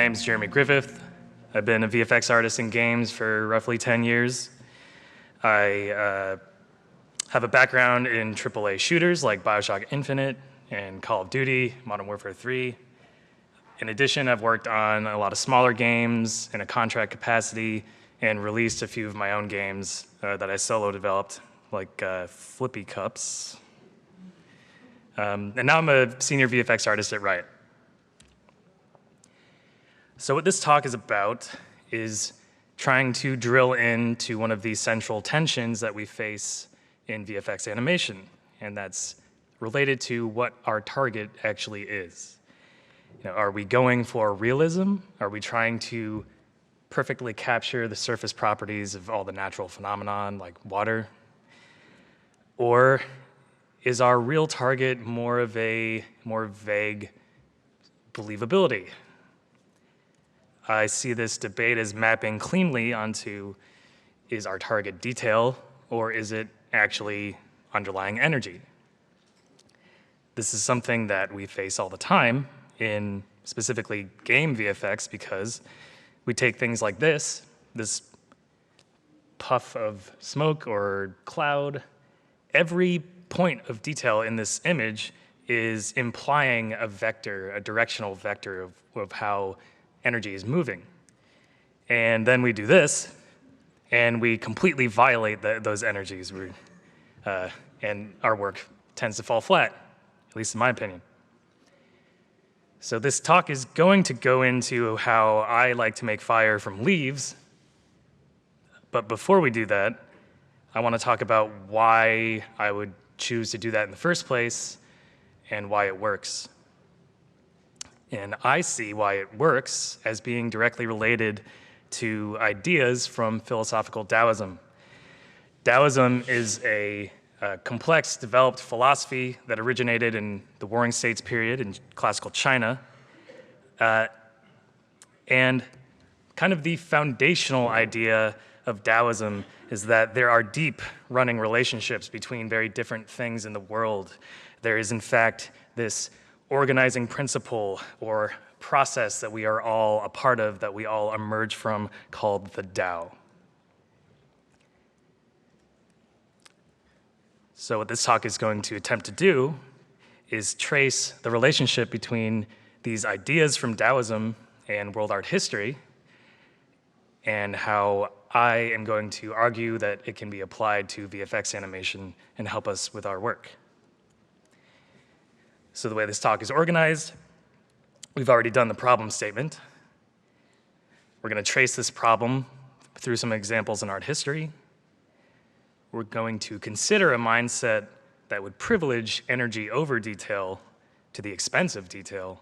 name's Jeremy Griffith. I've been a VFX artist in games for roughly 10 years. I have a background in AAA shooters like BioShock Infinite and Call of Duty, Modern Warfare 3. In addition, I've worked on a lot of smaller games in a contract capacity and released a few of my own games that I solo developed, like Flippy Cups. And now I'm a senior VFX artist at Riot. So what this talk is about is trying to drill into one of the central tensions that we face in VFX animation, and that's related to what our target actually is. Are we going for realism? Are we trying to perfectly capture the surface properties of all the natural phenomenon like water? Or is our real target more of a more vague believability? I see this debate as mapping cleanly onto, is our target detail, or is it actually underlying energy? This is something that we face all the time in specifically game VFX, because we take things like this puff of smoke or cloud. Every point of detail in this image is implying a vector, a directional vector of how energy is moving. And then we do this, and we completely violate those energies. And our work tends to fall flat, at least in my opinion. So this talk is going to go into how I like to make fire from leaves. But before we do that, I want to talk about why I would choose to do that in the first place and why it works. And I see why it works as being directly related to ideas from philosophical Taoism. Taoism is a complex, developed philosophy that originated in the Warring States period in classical China. And kind of the foundational idea of Taoism is that there are deep running relationships between very different things in the world. There is, in fact, this organizing principle or process that we are all a part of, that we all emerge from, called the Tao. So what this talk is going to attempt to do is trace the relationship between these ideas from Taoism and world art history, and how I am going to argue that it can be applied to VFX animation and help us with our work. So the way this talk is organized, we've already done the problem statement. We're going to trace this problem through some examples in art history. We're going to consider a mindset that would privilege energy over detail to the expense of detail,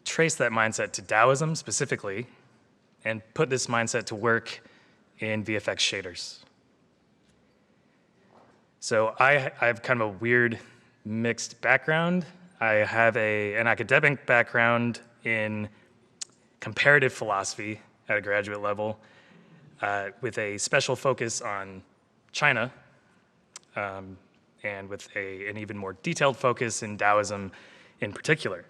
trace that mindset to Taoism specifically, and put this mindset to work in VFX shaders. So I have kind of a weird mixed background. I have an academic background in comparative philosophy at a graduate level, with a special focus on China, and with an even more detailed focus in Daoism in particular.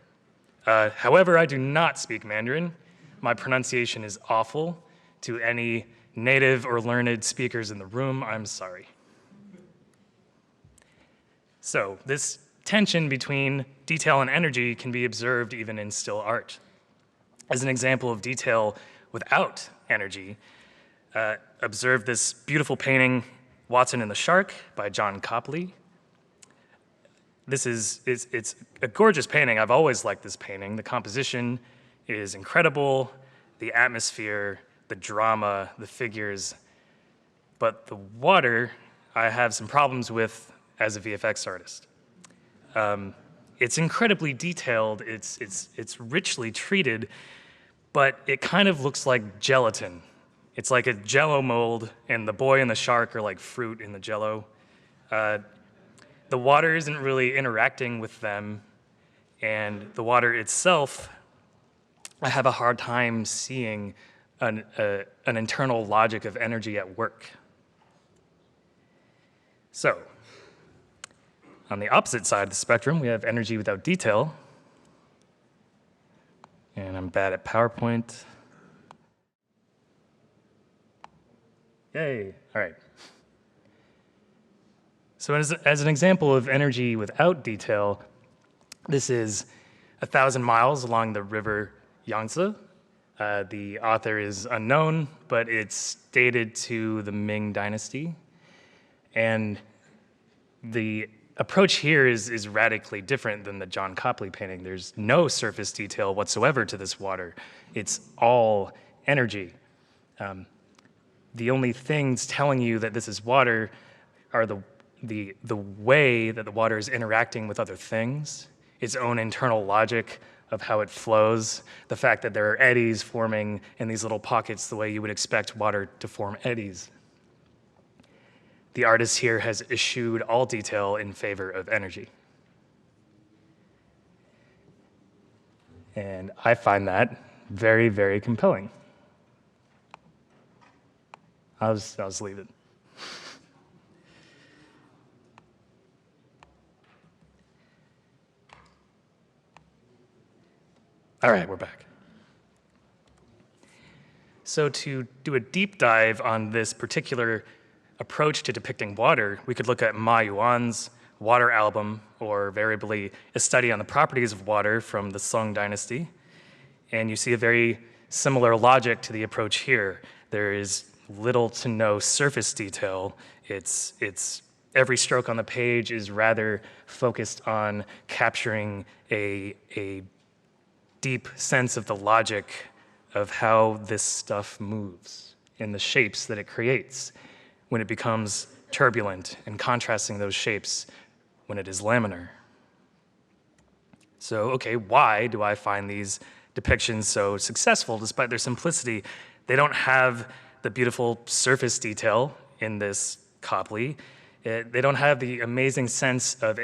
However, I do not speak Mandarin. My pronunciation is awful. To any native or learned speakers in the room, I'm sorry. So this tension between detail and energy can be observed even in still art. As an example of detail without energy, observe this beautiful painting, Watson and the Shark by John Copley. It's a gorgeous painting. I've always liked this painting. The composition is incredible, the atmosphere, the drama, the figures. But the water, I have some problems with as a VFX artist. It's incredibly detailed, it's richly treated, but it kind of looks like gelatin. It's like a Jell-O mold, and the boy and the shark are like fruit in the Jell-O. The water isn't really interacting with them, and the water itself, I have a hard time seeing an internal logic of energy at work. So, on the opposite side of the spectrum, we have energy without detail. And I'm bad at PowerPoint. Yay, all right. So as an example of energy without detail, this is 1,000 miles along the river Yangtze. The author is unknown, but it's dated to the Ming Dynasty. And the approach here is radically different than the John Copley painting. There's no surface detail whatsoever to this water. It's all energy. The only things telling you that this is water are the way that the water is interacting with other things, its own internal logic of how it flows, the fact that there are eddies forming in these little pockets the way you would expect water to form eddies. The artist here has eschewed all detail in favor of energy. And I find that very, very compelling. I'll just leave it. All right, we're back. So to do a deep dive on this particular approach to depicting water, we could look at Ma Yuan's water album, or variably a study on the properties of water from the Song Dynasty. And you see a very similar logic to the approach here. There is little to no surface detail. It's every stroke on the page is rather focused on capturing a deep sense of the logic of how this stuff moves and the shapes that it creates when it becomes turbulent, and contrasting those shapes when it is laminar. So, okay, why do I find these depictions so successful despite their simplicity? They don't have the beautiful surface detail in this Copley. They don't have the amazing sense of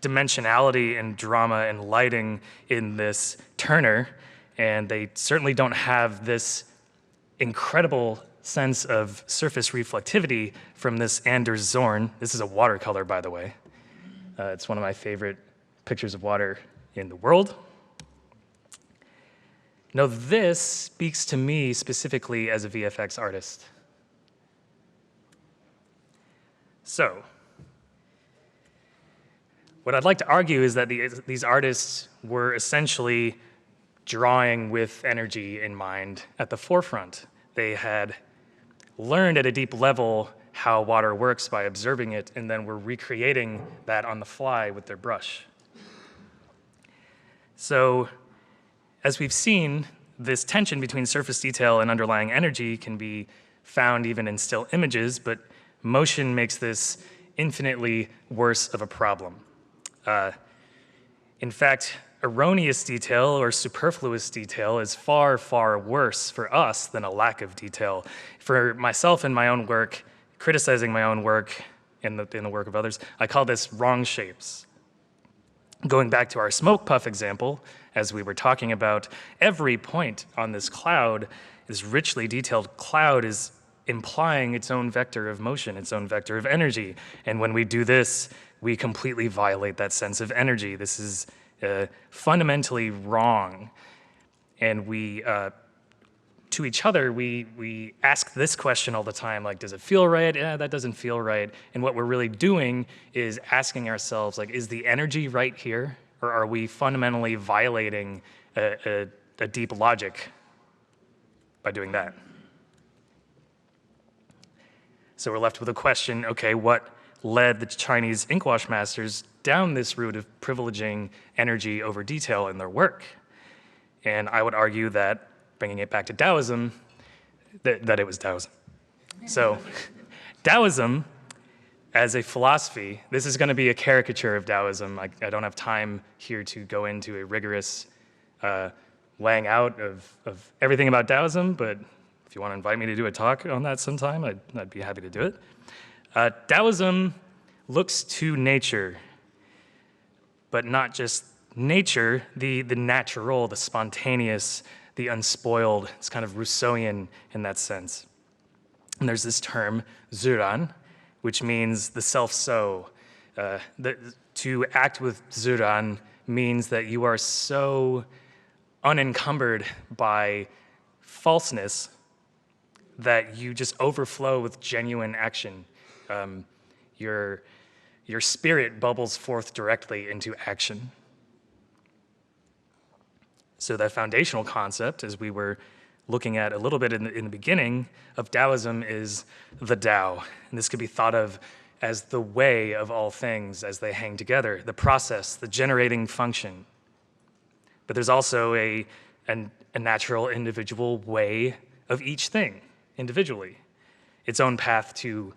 dimensionality and drama and lighting in this Turner, and they certainly don't have this incredible sense of surface reflectivity from this Anders Zorn. This is a watercolor, by the way. It's one of my favorite pictures of water in the world. Now, this speaks to me specifically as a VFX artist. So, what I'd like to argue is that these artists were essentially drawing with energy in mind at the forefront. They had learned at a deep level how water works by observing it, and then were recreating that on the fly with their brush. So, as we've seen, this tension between surface detail and underlying energy can be found even in still images, but motion makes this infinitely worse of a problem. In fact, erroneous detail or superfluous detail is far, far worse for us than a lack of detail. For myself in my own work, criticizing my own work in the work of others, I call this wrong shapes. Going back to our smoke puff example, as we were talking about, every point on this cloud, this richly detailed cloud, is implying its own vector of motion, its own vector of energy. And when we do this, we completely violate that sense of energy. This is fundamentally wrong. And we, to each other, we ask this question all the time, like, does it feel right? Yeah, that doesn't feel right. And what we're really doing is asking ourselves, like, is the energy right here? Or are we fundamentally violating a deep logic by doing that? So we're left with a question, okay, what led the Chinese inkwash masters down this route of privileging energy over detail in their work? And I would argue that, bringing it back to Daoism, that it was Daoism. So Daoism, as a philosophy, this is going to be a caricature of Daoism. I don't have time here to go into a rigorous laying out of everything about Daoism, but if you want to invite me to do a talk on that sometime, I'd be happy to do it. Daoism looks to nature, but not just nature, the natural, the spontaneous, the unspoiled. It's kind of Rousseauian in that sense. And there's this term, zuran, which means the self-so. To act with zuran means that you are so unencumbered by falseness, that you just overflow with genuine action. Your spirit bubbles forth directly into action. So that foundational concept, as we were looking at a little bit in the beginning, of Daoism is the Dao. And this could be thought of as the way of all things as they hang together, the process, the generating function. But there's also a natural individual way of each thing individually, its own path to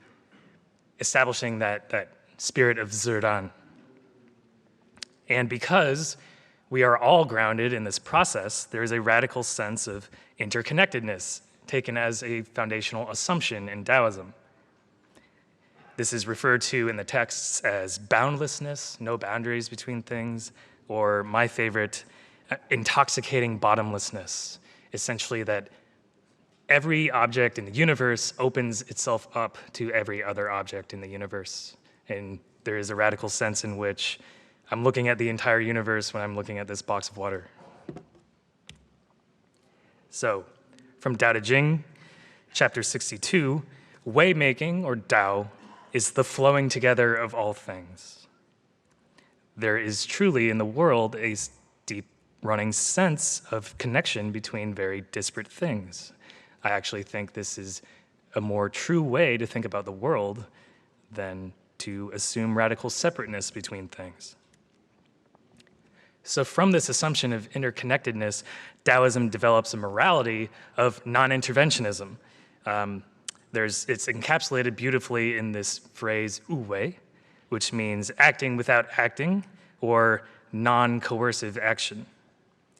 establishing that spirit of Zerdan. And because we are all grounded in this process, there is a radical sense of interconnectedness taken as a foundational assumption in Daoism. This is referred to in the texts as boundlessness, no boundaries between things, or my favorite, intoxicating bottomlessness, essentially that every object in the universe opens itself up to every other object in the universe. And there is a radical sense in which I'm looking at the entire universe when I'm looking at this box of water. So, from Tao Te Ching, chapter 62, way-making, or Tao, is the flowing together of all things. There is truly in the world a deep running sense of connection between very disparate things. I actually think this is a more true way to think about the world than to assume radical separateness between things. So from this assumption of interconnectedness, Daoism develops a morality of non-interventionism. It's encapsulated beautifully in this phrase, Wuwei, which means acting without acting, or non-coercive action.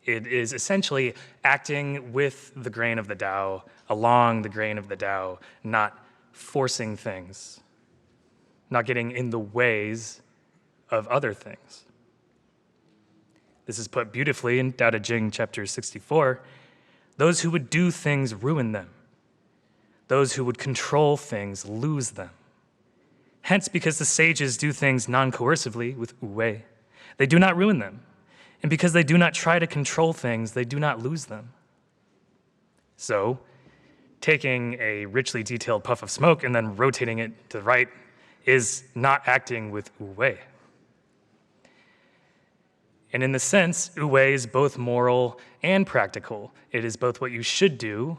It is essentially acting with the grain of the Tao, along the grain of the Tao, not forcing things, not getting in the ways of other things. This is put beautifully in Tao Te Ching, chapter 64. Those who would do things ruin them. Those who would control things lose them. Hence, because the sages do things non-coercively with Wuwei, they do not ruin them. And because they do not try to control things, they do not lose them. So, taking a richly detailed puff of smoke and then rotating it to the right is not acting with Wuwei. And in the sense, Wuwei is both moral and practical. It is both what you should do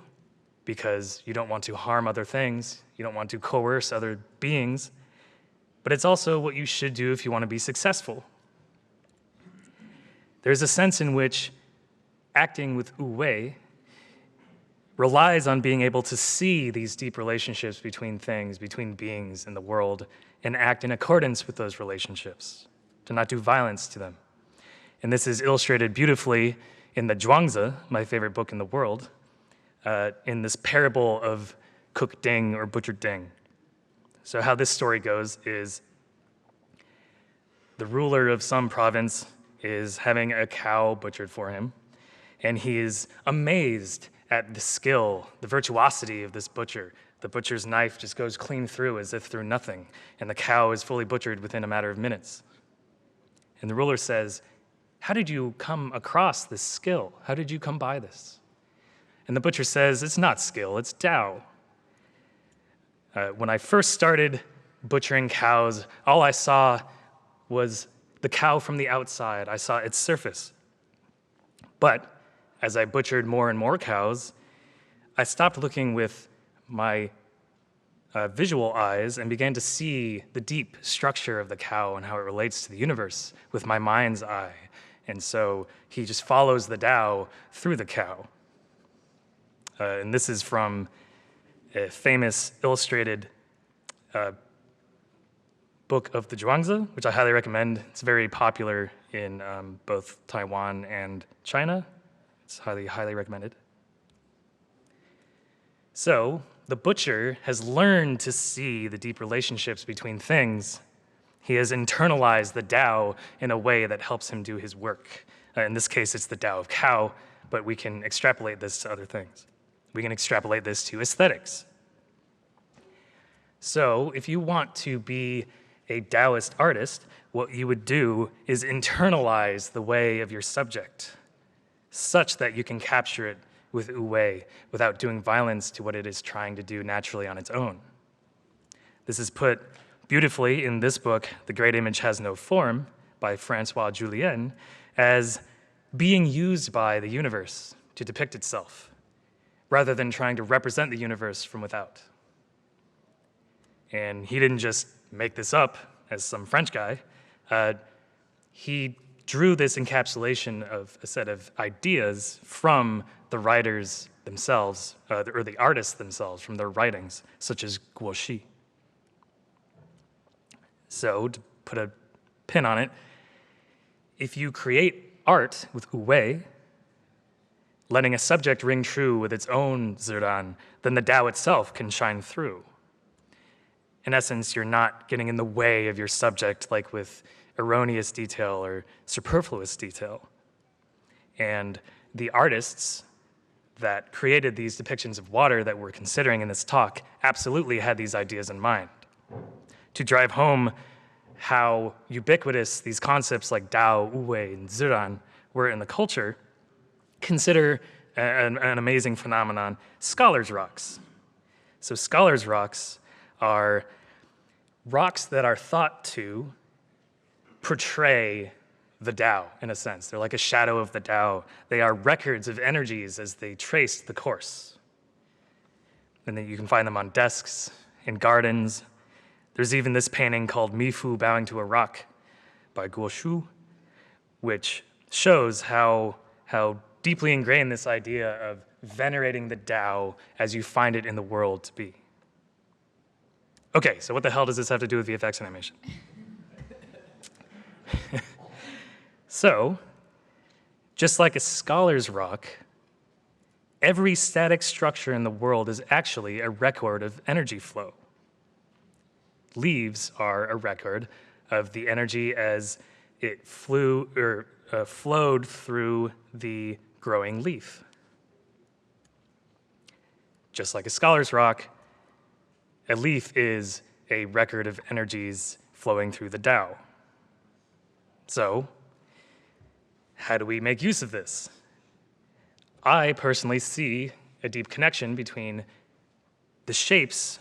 because you don't want to harm other things, you don't want to coerce other beings, but it's also what you should do if you want to be successful. There's a sense in which acting with Wuwei relies on being able to see these deep relationships between things, between beings in the world, and act in accordance with those relationships, to not do violence to them. And this is illustrated beautifully in the Zhuangzi, my favorite book in the world, in this parable of cook Ding or butcher Ding. So how this story goes is the ruler of some province is having a cow butchered for him, and he is amazed at the skill, the virtuosity of this butcher. The butcher's knife just goes clean through as if through nothing, and the cow is fully butchered within a matter of minutes. And the ruler says, "How did you come across this skill? How did you come by this?" And the butcher says, "It's not skill, it's Tao. When I first started butchering cows, all I saw was the cow from the outside. I saw its surface. But as I butchered more and more cows, I stopped looking with my visual eyes and began to see the deep structure of the cow and how it relates to the universe with my mind's eye. And so he just follows the Tao through the cow." And this is from a famous illustrated book of the Zhuangzi, which I highly recommend. It's very popular in both Taiwan and China. It's highly, highly recommended. So the butcher has learned to see the deep relationships between things. He has internalized the Tao in a way that helps him do his work. In this case, it's the Tao of cow, but we can extrapolate this to other things. We can extrapolate this to aesthetics. So if you want to be a Taoist artist, what you would do is internalize the way of your subject. such that you can capture it with Wuwei without doing violence to what it is trying to do naturally on its own. This is put beautifully in this book, The Great Image Has No Form, by Francois Jullien, as being used by the universe to depict itself, rather than trying to represent the universe from without. And he didn't just make this up as some French guy. He drew this encapsulation of a set of ideas from the writers themselves, or the artists themselves, from their writings, such as Guoxi. So, to put a pin on it, if you create art with Wuwei, letting a subject ring true with its own ziran, then the Tao itself can shine through. In essence, you're not getting in the way of your subject like with erroneous detail or superfluous detail. And the artists that created these depictions of water that we're considering in this talk absolutely had these ideas in mind. To drive home how ubiquitous these concepts like Dao, Wuwei, and ziran were in the culture, consider an amazing phenomenon, scholars' rocks. So scholars' rocks are rocks that are thought to portray the Tao, in a sense. They're like a shadow of the Tao. They are records of energies as they traced the course. And then you can find them on desks, in gardens. There's even this painting called Mifu Bowing to a Rock by Guoshu, which shows how deeply ingrained this idea of venerating the Tao as you find it in the world to be. Okay, so what the hell does this have to do with VFX animation? So, just like a scholar's rock, every static structure in the world is actually a record of energy flow. Leaves are a record of the energy as it flowed through the growing leaf. Just like a scholar's rock, a leaf is a record of energies flowing through the Tao. So, how do we make use of this? I personally see a deep connection between the shapes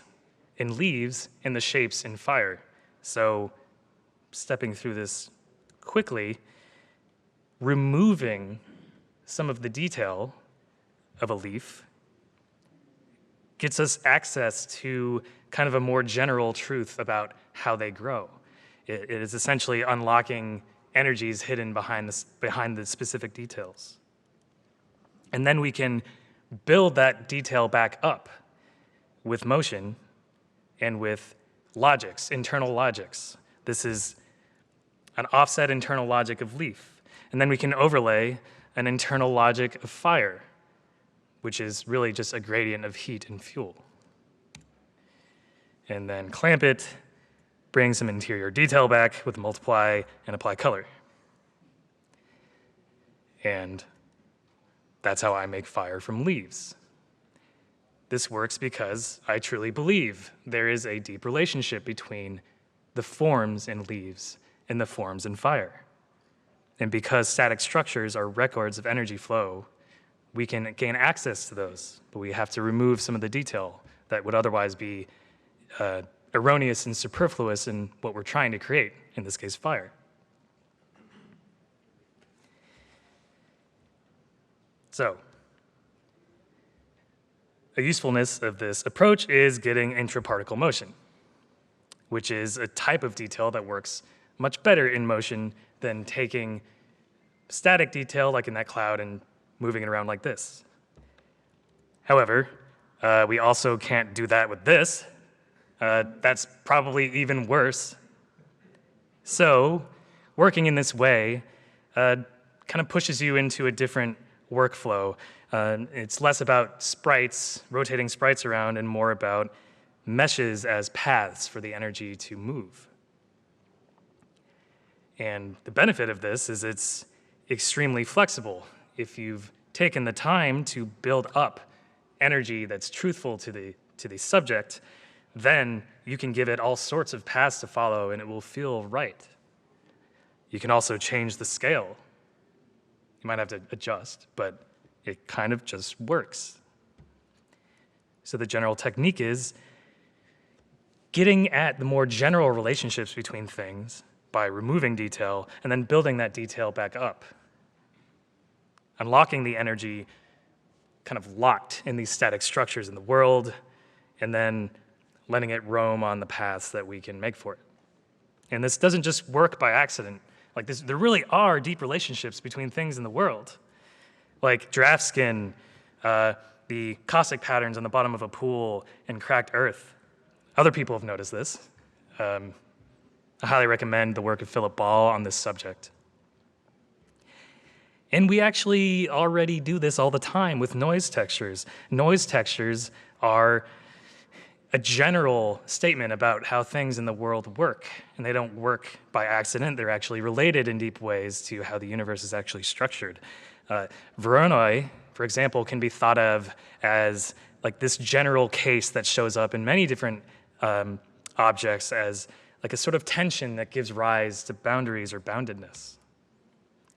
in leaves and the shapes in fire. So, stepping through this quickly, removing some of the detail of a leaf gets us access to kind of a more general truth about how they grow. It is essentially unlocking energies hidden behind the specific details. And then we can build that detail back up with motion and with logics, internal logics. This is an offset internal logic of leaf. And then we can overlay an internal logic of fire, which is really just a gradient of heat and fuel. And then clamp it, bring some interior detail back with multiply and apply color. And that's how I make fire from leaves. This works because I truly believe there is a deep relationship between the forms in leaves and the forms in fire. And because static structures are records of energy flow, we can gain access to those, but we have to remove some of the detail that would otherwise be erroneous and superfluous in what we're trying to create, in this case, fire. So, a usefulness of this approach is getting intraparticle motion, which is a type of detail that works much better in motion than taking static detail, like in that cloud, and moving it around like this. However, we also can't do that with this. That's probably even worse. So, working in this way kind of pushes you into a different workflow. It's less about sprites, rotating sprites around, and more about meshes as paths for the energy to move. And the benefit of this is it's extremely flexible. If you've taken the time to build up energy that's truthful to the subject, then you can give it all sorts of paths to follow and it will feel right. You can also change the scale. You might have to adjust, but it kind of just works. So the general technique is getting at the more general relationships between things by removing detail and then building that detail back up. Unlocking the energy kind of locked in these static structures in the world, and then letting it roam on the paths that we can make for it. And this doesn't just work by accident. Like this, there really are deep relationships between things in the world. Like draft skin, the caustic patterns on the bottom of a pool, and cracked earth. Other people have noticed this. I highly recommend the work of Philip Ball on this subject. And we actually already do this all the time with noise textures. Noise textures are a general statement about how things in the world work. And they don't work by accident. They're actually related in deep ways to how the universe is actually structured. Voronoi, for example, can be thought of as like this general case that shows up in many different objects as like a sort of tension that gives rise to boundaries or boundedness.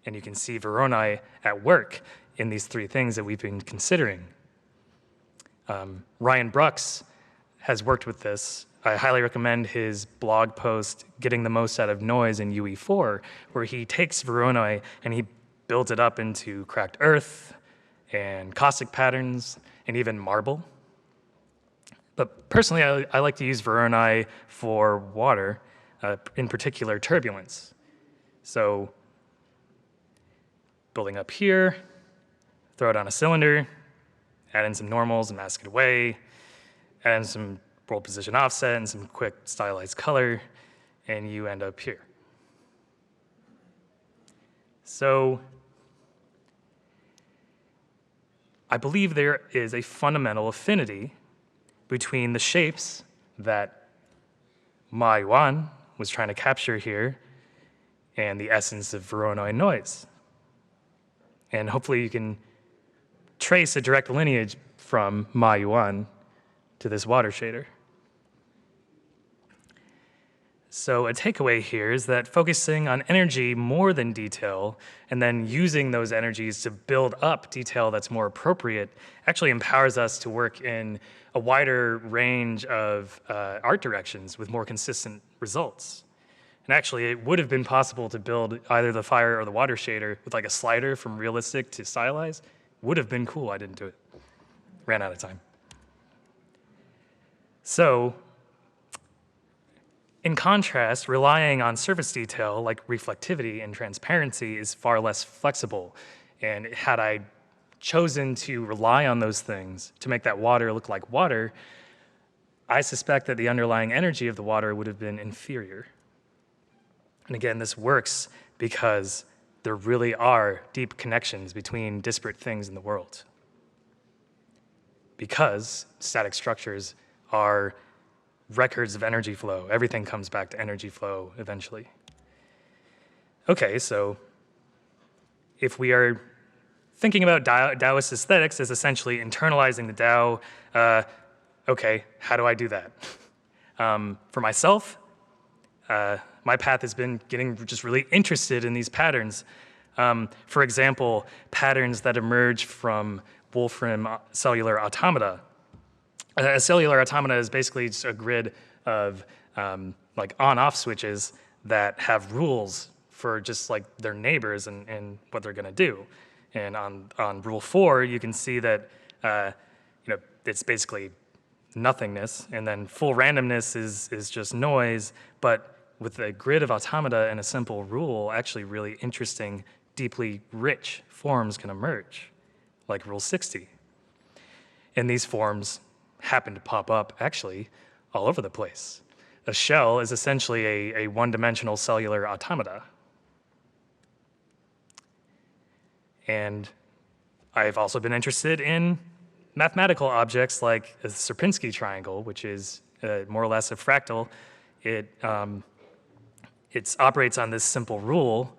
And you can see Voronoi at work in these three things that we've been considering. Ryan Brooks has worked with this. I highly recommend his blog post, Getting the Most Out of Noise in UE4, where he takes Voronoi and he builds it up into cracked earth and caustic patterns and even marble. But personally, I like to use Voronoi for water, in particular turbulence. So building up here, throw it on a cylinder, add in some normals and mask it away, add in some world position offset and some quick stylized color, and you end up here. So I believe there is a fundamental affinity between the shapes that Ma Yuan was trying to capture here and the essence of Voronoi noise. And hopefully you can trace a direct lineage from Ma Yuan to this water shader. So a takeaway here is that focusing on energy more than detail and then using those energies to build up detail that's more appropriate actually empowers us to work in a wider range of art directions with more consistent results. And actually, it would have been possible to build either the fire or the water shader with like a slider from realistic to stylized. Would have been cool. I didn't do it. Ran out of time. So, in contrast, relying on surface detail like reflectivity and transparency is far less flexible. And had I chosen to rely on those things to make that water look like water, I suspect that the underlying energy of the water would have been inferior. And again, this works because there really are deep connections between disparate things in the world. Because static structures are records of energy flow. Everything comes back to energy flow eventually. Okay, so if we are thinking about Taoist aesthetics as essentially internalizing the Tao, okay, how do I do that? For myself, my path has been getting just really interested in these patterns. For example, patterns that emerge from Wolfram cellular automata. A cellular automata is basically just a grid of like on-off switches that have rules for just like their neighbors and what they're gonna do. And on rule 4, you can see that it's basically nothingness, and then full randomness is just noise, but with a grid of automata and a simple rule, actually really interesting, deeply rich forms can emerge, like Rule 60. And these forms happen to pop up, actually, all over the place. A shell is essentially a one-dimensional cellular automata. And I've also been interested in mathematical objects like a Sierpinski triangle, which is more or less a fractal. It operates on this simple rule,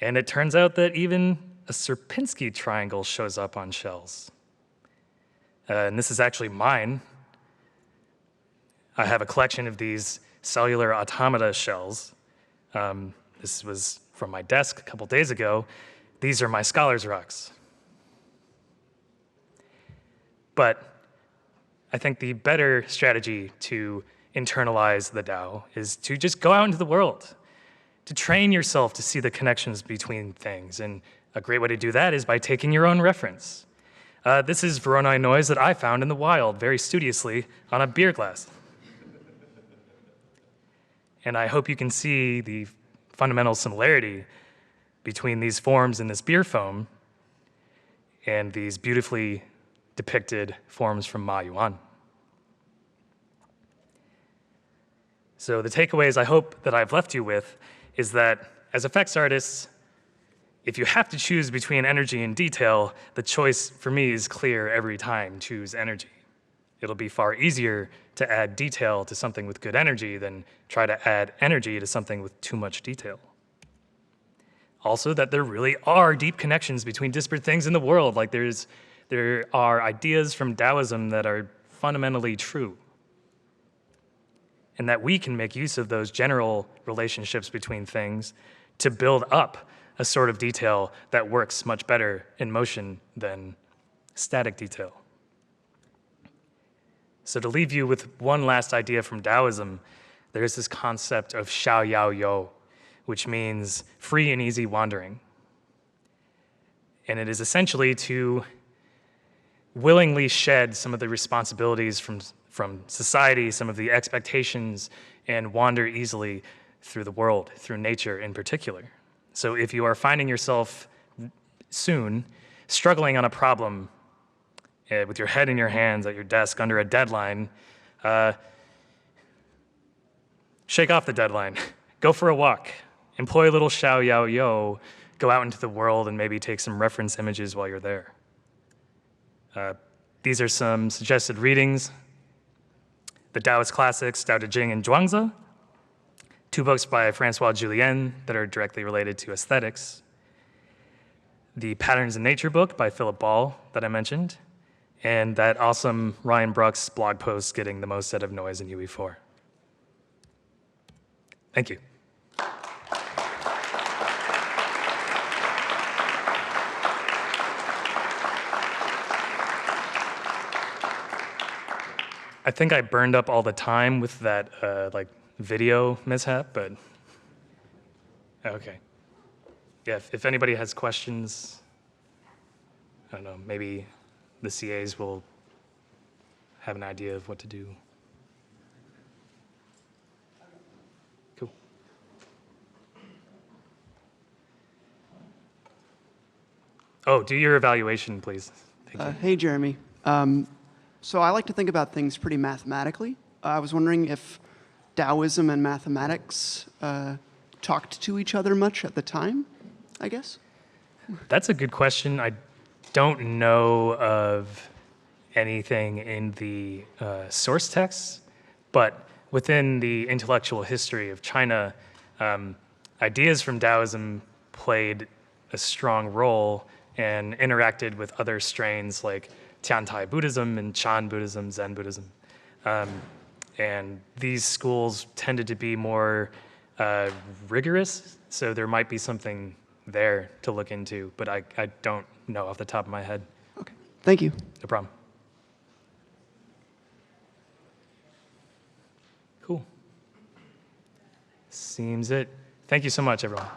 and it turns out that even a Sierpinski triangle shows up on shells. And this is actually mine. I have a collection of these cellular automata shells. This was from my desk a couple days ago. These are my scholar's rocks. But I think the better strategy to internalize the Tao is to just go out into the world, to train yourself to see the connections between things. And a great way to do that is by taking your own reference. This is Voronoi noise that I found in the wild very studiously on a beer glass. And I hope you can see the fundamental similarity between these forms in this beer foam and these beautifully depicted forms from Ma Yuan. So the takeaways I hope that I've left you with is that as effects artists, if you have to choose between energy and detail, the choice for me is clear every time: choose energy. It'll be far easier to add detail to something with good energy than try to add energy to something with too much detail. Also, that there really are deep connections between disparate things in the world. Like there are ideas from Daoism that are fundamentally true. And that we can make use of those general relationships between things to build up a sort of detail that works much better in motion than static detail. So to leave you with one last idea from Daoism, there's this concept of xiao yao you, which means free and easy wandering. And it is essentially to willingly shed some of the responsibilities from society, some of the expectations, and wander easily through the world, through nature in particular. So if you are finding yourself soon struggling on a problem with your head in your hands at your desk under a deadline, shake off the deadline. Go for a walk. Employ a little xiao yao yo. Go out into the world and maybe take some reference images while you're there. These are some suggested readings: the Taoist classics, Tao Te Ching and Zhuangzi, 2 books by Francois Julienne that are directly related to aesthetics, the Patterns in Nature book by Philip Ball that I mentioned, and that awesome Ryan Bruck's blog post, Getting the Most Out of Noise in UE4. Thank you. I think I burned up all the time with that video mishap, but okay. Yeah, if anybody has questions, I don't know, maybe the CAs will have an idea of what to do. Cool. Oh, do your evaluation, please. Thank you. Hey, Jeremy. So I like to think about things pretty mathematically. I was wondering if Daoism and mathematics talked to each other much at the time, I guess? That's a good question. I don't know of anything in the source texts, but within the intellectual history of China, ideas from Daoism played a strong role and interacted with other strains like Tiantai Buddhism and Chan Buddhism, Zen Buddhism. And these schools tended to be more rigorous, so there might be something there to look into, but I don't know off the top of my head. Okay, thank you. No problem. Cool. Seems it. Thank you so much, everyone.